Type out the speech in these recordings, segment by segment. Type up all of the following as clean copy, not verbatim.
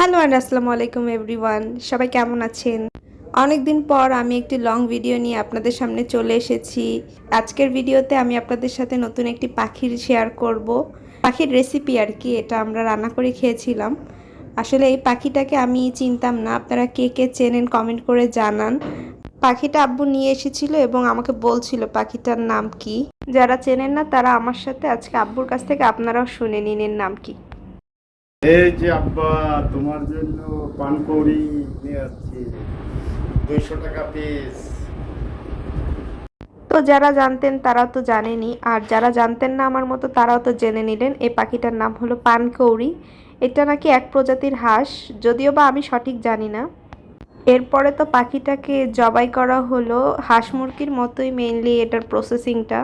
Hello and আসসালামু আলাইকুম everyone, সবাই কেমন আছেন? অনেক দিন পর আমি একটি লং ভিডিও নিয়ে আপনাদের সামনে চলে এসেছি। আজকের ভিডিওতে আমি আপনাদের সাথে নতুন একটি পাখির শেয়ার করব। পাখির রেসিপি আর কি, এটা আমরা রান্না করে খেয়েছিলাম। আসলে এই পাখিটাকে আমি চিনতাম না, আপনারা কে কে চেনেন কমেন্ট করে জানান। পাখিটা আব্বু নিয়ে এসেছিল এবং আমাকে বলছিল পাখিটার নাম কি। যারা চেনেন না তারা আমার সাথে আজকে আব্বুর কাছ থেকে আপনারাও শুনে নিন এর নাম কি। এই যে আব্বা, তোমার জন্য পানকৌড়ি নিয়ে আসছি, 200 টাকা পিস। তো যারা জানতেন তারাও তো জানেনই, আর যারা জানতেন না আমার মতো তারাও তো জেনে নিলেন। এই পাখিটার নাম হলো পানকৌড়ি। এটা নাকি এক প্রজাতির হাঁস, যদিও বা আমি সঠিক জানি না। এরপরে তো পাখিটাকে জবাই করা হলো হাঁস মুরগির মতোই, মেইনলি এটার প্রসেসিংটা।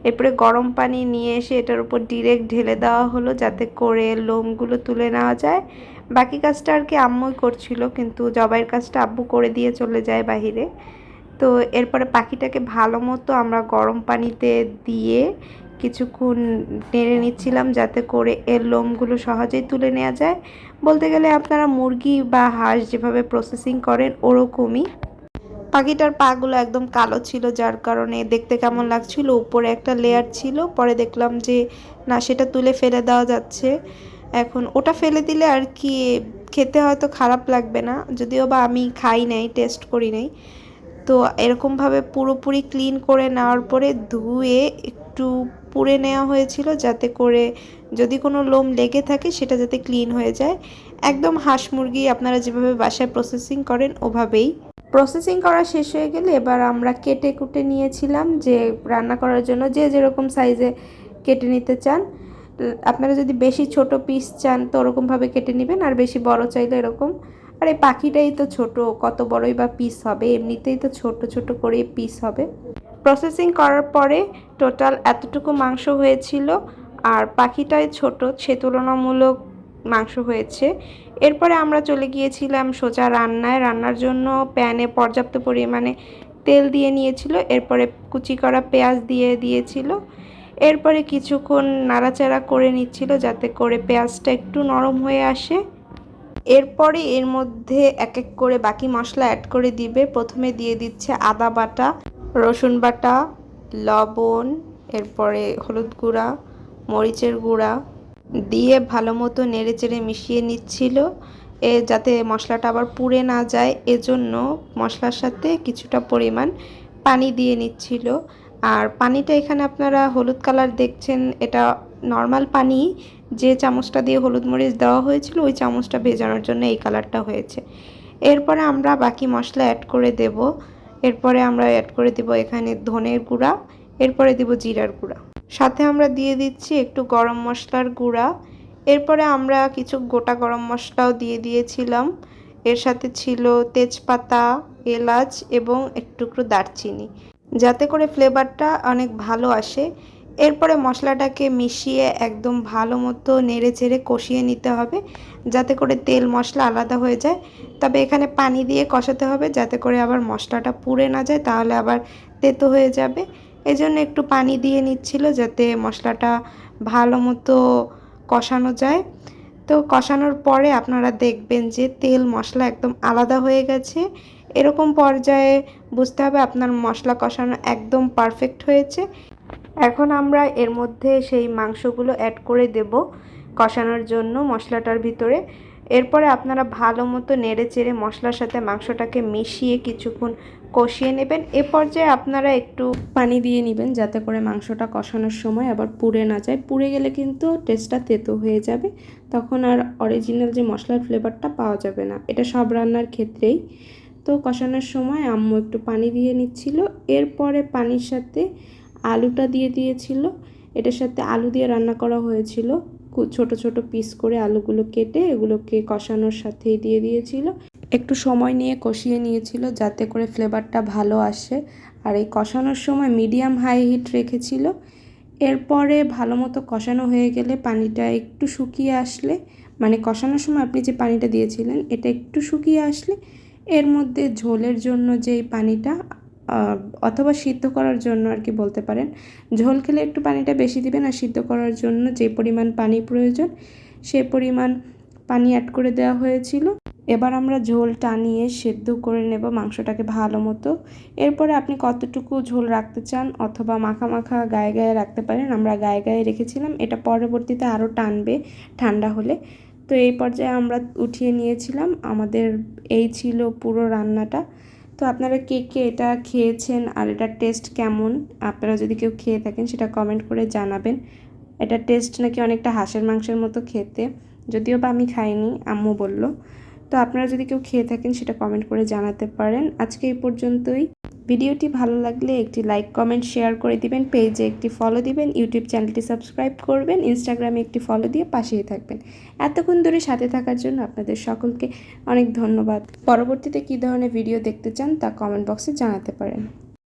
এরপরে গরম পানি নিয়ে এসে এটার উপর ডিরেক্ট ঢেলে দেওয়া হলো যাতে করে লোমগুলো তুলে নেওয়া যায়। বাকি কাজটা আর কি আম্মুই করছিল, কিন্তু জবাইয়ের কাজটা আব্বু করে দিয়ে চলে যায় বাহিরে। তো এরপরে পাখিটাকে ভালো মতো আমরা গরম পানিতে দিয়ে কিছুক্ষণ নেড়ে নিচ্ছিলাম যাতে করে এর লোমগুলো সহজেই তুলে নেওয়া যায়। বলতে গেলে আপনারা মুরগি বা হাঁস যেভাবে প্রসেসিং করেন ওরকমই। পাখিটার পাগুলো একদম কালো ছিল, যার কারণে দেখতে কেমন লাগছিল, উপরে একটা লেয়ার ছিল। পরে দেখলাম যে না, সেটা তুলে ফেলে দেওয়া যাচ্ছে। এখন ওটা ফেলে দিলে আর কি খেতে হয়তো খারাপ লাগবে না, যদিও বা আমি খাই নাই, টেস্ট করি নাই। তো এরকমভাবে পুরোপুরি ক্লিন করে নেওয়ার পরে ধুয়ে একটু পুড়ে নেওয়া হয়েছিল যাতে করে যদি কোনো লোম লেগে থাকে সেটা যাতে ক্লিন হয়ে যায়। একদম হাঁস মুরগি আপনারা যেভাবে বাসায় প্রসেসিং করেন ওভাবেই। প্রসেসিং করা শেষ হয়ে গেলে এবার আমরা কেটে কুটে নিয়েছিলাম যে রান্না করার জন্য যে যেরকম সাইজে কেটে নিতে চান। আপনারা যদি বেশি ছোট পিস চান তো ওরকমভাবে কেটে নেবেন, আর বেশি বড় চাইলে এরকম। আর এই পাখিটাই তো ছোট, কত বড়ই বা পিস হবে, এমনিতেই তো ছোট ছোট করেই পিস হবে। প্রসেসিং করার পরে টোটাল এতটুকু মাংস হয়েছিল, আর পাখিটাই ছোট, সে তুলনামূলক মাংস হয়েছে। এরপরে আমরা চলে গিয়েছিলাম সোজা রান্নায়। রান্নার জন্য প্যানে পর্যাপ্ত পরিমাণে তেল দিয়ে নিয়েছিল, এরপরে কুচি করা পেঁয়াজ দিয়ে দিয়েছিল। এরপরে কিছুক্ষণ নাড়াচাড়া করে নিচ্ছিল যাতে করে পেঁয়াজটা একটু নরম হয়ে আসে। এরপরে এর মধ্যে এক এক করে বাকি মশলা অ্যাড করে দিবে। প্রথমে দিয়ে দিচ্ছে আদা বাটা, রসুন বাটা, লবণ, এরপরে হলুদ গুঁড়া, মরিচের গুঁড়া দিয়ে ভালো মতো নেড়েচেড়ে মিশিয়ে নিচ্ছিল যাতে মশলাটা আবার পুড়ে না যায়, এজন্য মশলার সাথে কিছুটা পরিমাণ পানি দিয়ে নিচ্ছিল। আর পানিটা এখানে আপনারা হলুদ কালার দেখছেন, এটা নর্মাল পানি। যে চামচটা দিয়ে হলুদ মরিচ দেওয়া হয়েছিল ওই চামচটা ভেজানোর জন্য এই কালারটা হয়েছে। এরপরে আমরা বাকি মশলা অ্যাড করে দেব। এরপরে আমরা অ্যাড করে দেব এখানে ধনের গুঁড়া, এরপরে দেব জিরার গুঁড়া, সাথে আমরা দিয়ে দিচ্ছি একটু গরম মশলার গুঁড়া। এরপরে আমরা কিছু গোটা গরম মশলাও দিয়ে দিয়েছিলাম। এর সাথে ছিল তেজপাতা, এলাচ এবং একটু দারচিনি, যাতে করে ফ্লেভারটা অনেক ভালো আসে। এরপরে মশলাটাকে মিশিয়ে একদম ভালো মতো নেড়ে চেড়ে কষিয়ে নিতে হবে যাতে করে তেল মশলা আলাদা হয়ে যায়। তবে এখানে পানি দিয়ে কষাতে হবে যাতে করে আবার মশলাটা পুড়ে না যায়, তাহলে আবার তেতো হয়ে যাবে। এজন্য একটু পানি দিয়ে নিচ্ছিল যাতে মশলাটা ভালো মতো কষানো যায়। তো কষানোর পরে আপনারা দেখবেন যে তেল মশলা একদম আলাদা হয়ে গেছে। এরকম পর্যায়ে বুঝতে হবে আপনার মশলা কষানো একদম পারফেক্ট হয়েছে। এখন আমরা এর মধ্যে সেই মাংসগুলো অ্যাড করে দেব কষানোর জন্য মশলাটার ভিতরে। এরপরে আপনারা ভালো মতো নেড়ে চেড়ে মশলার সাথে মাংসটাকে মিশিয়ে কিছুক্ষণ কষিয়ে নেবেন। এ পর্যায়ে আপনারা একটু পানি দিয়ে নেবেন যাতে করে মাংসটা কষানোর সময় আবার পুড়ে না যায়। পুড়ে গেলে কিন্তু টেস্টটা তেতো হয়ে যাবে, তখন আর অরিজিনাল যে মশলার ফ্লেভারটা পাওয়া যাবে না। এটা সব রান্নার ক্ষেত্রেই। তো কষানোর সময় আম্মু একটু পানি দিয়ে নিচ্ছিল। এরপরে পানির সাথে আলুটা দিয়ে দিয়েছিল। এটার সাথে আলু দিয়ে রান্না করা হয়েছিল, ছোট ছোট পিস করে আলুগুলো কেটে এগুলোকে কষানোর সাথেই দিয়ে দিয়েছিল। একটু সময় নিয়ে কষিয়ে নিয়েছিল যাতে করে ফ্লেভারটা ভালো আসে, আর এই কষানোর সময় মিডিয়াম হাই হিট রেখেছিল। এরপরে ভালো মতো কষানো হয়ে গেলে পানিটা একটু শুকিয়ে আসলে, মানে কষানোর সময় আপনি যে পানিটা দিয়েছিলেন এটা একটু শুকিয়ে আসলে এর মধ্যে ঝোলের জন্য যেই পানিটা অথবা সিদ্ধ করার জন্য আর কি বলতে পারেন, ঝোল খেলে একটু পানিটা বেশি দিবেন, আর সিদ্ধ করার জন্য যে পরিমাণ পানি প্রয়োজন সে পরিমাণ পানি অ্যাড করে দেওয়া হয়েছিল। এবার আমরা ঝোল টানিয়ে সেদ্ধ করে নেব মাংসটাকে ভালো মতো। এরপরে আপনি কতটুকু ঝোল রাখতে চান অথবা মাখা মাখা গায়ে গায়ে রাখতে পারেন। আমরা গায়ে গায়ে রেখেছিলাম, এটা পরবর্তীতে আরও টানবে ঠান্ডা হলে। তো এই পর্যায়ে আমরা উঠিয়ে নিয়েছিলাম। আমাদের এই ছিল পুরো রান্নাটা। তো আপনারা কে কে এটা খেয়েছেন আর এটার টেস্ট কেমন, আপনারা যদি কেউ খেয়ে থাকেন সেটা কমেন্ট করে জানাবেন। এটার টেস্ট নাকি অনেকটা হাঁসের মাংসের মতো খেতে, যদিও বা আমি খাইনি, আম্মু বলল। তো আপনারা যদি কেউ খেয়ে থাকেন সেটা কমেন্ট করে জানাতে পারেন। আজকে এই পর্যন্তই। ভিডিওটি ভালো লাগলে একটি লাইক কমেন্ট শেয়ার করে দিবেন, পেজে একটি ফলো দিবেন, ইউটিউব চ্যানেলটি সাবস্ক্রাইব করবেন, ইনস্টাগ্রামে একটি ফলো দিয়ে পাশেই থাকবেন। এতক্ষণ ধরে সাথে থাকার জন্য আপনাদের সকলকে অনেক ধন্যবাদ। পরবর্তীতে কী ধরনের ভিডিও দেখতে চান তা কমেন্ট বক্সে জানাতে পারেন।